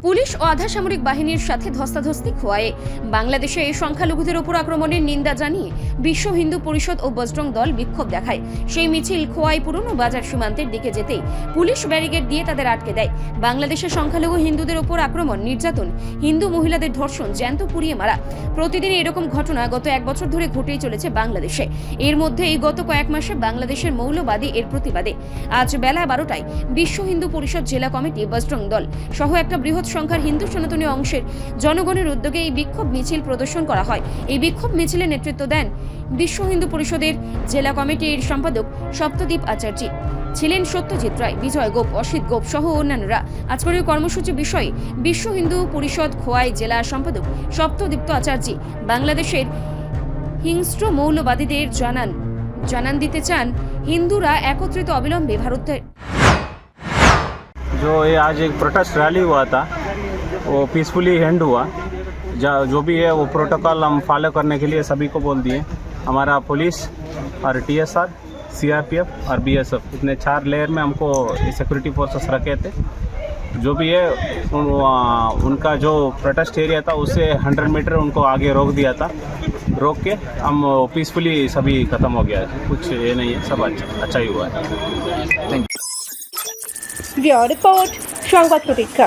Police ও আধা সামরিক বাহিনীর সাথে ধস্তাধস্তি খোয়ায় বাংলাদেশে এই সংখ্যালঘুদের উপর আক্রমণের নিন্দা জানিয়ে বিশ্ব হিন্দু পরিষদ ও বজরং দল বিক্ষোভ দেখায়। সেই মিছিল খোয়াই পুরনো বাজার সীমান্তের দিকে যেতেই পুলিশ ব্যারিকেড দিয়ে তাদের আটকে দেয়। বাংলাদেশের সংখ্যালঘু হিন্দুদের উপর আক্রমণ, নির্যাতন, হিন্দু মহিলাদের ধর্ষণ, জ্যান্ত পুড়িয়ে মারা, প্রতিদিন এরকম ঘটনা গত এক বছর ধরে ঘটেই চলেছে বাংলাদেশে। এর মধ্যে এই গত কয়েক মাসে বাংলাদেশের মৌলবাদী এর প্রতিবাদে আজ বেলা 12টায় বিশ্ব হিন্দু পরিষদ জেলা কমিটি, বজরং দল সহ একটা বৃহৎ সংখ্যার হিন্দু সনাতনী অংশের জনগণের উদ্যোগে এই বিক্ষোভ মিছিল প্রদর্শন করা হয়। এই বিক্ষোভ মিছিলে নেতৃত্ব দেন বিশ্ব হিন্দু পরিষদের জেলা কমিটির সম্পাদক সপ্তদ্বীপ আচার্য, ছিলেন সত্যজিৎ রায়, বিজয় গোপ, অসিত গোপ সহ অন্যান্যরা। আজকের এই কর্মসূচি বিষয়ে বিশ্ব হিন্দু পরিষদ খোয়াই জেলা সম্পাদক সপ্তদ্বীপ আচার্য বাংলাদেশের হিংস্র মৌলবাদীদের জানান দিতে চান হিন্দুরা একত্রিত অবিলম্বে ভারতের। जो ये आज एक प्रोटेस्ट रैली हुआ था वो पीसफुली एंड हुआ। जो भी है वो प्रोटोकॉल हम फॉलो करने के लिए सभी को बोल दिए। हमारा पुलिस और TSR, CRPF और BSF इतने 4 लेयर में हमको सिक्योरिटी फोर्सेस रखे थे। जो भी है उनका जो प्रोटेस्ट एरिया था उससे 100 मीटर उनको आगे रोक दिया था। रोक के हम पीसफुली सभी ख़त्म हो गया है। कुछ ये नहीं है, सब अच्छा ही हुआ है। রিপোর্ট সংবাদ প্রতীক্ষা।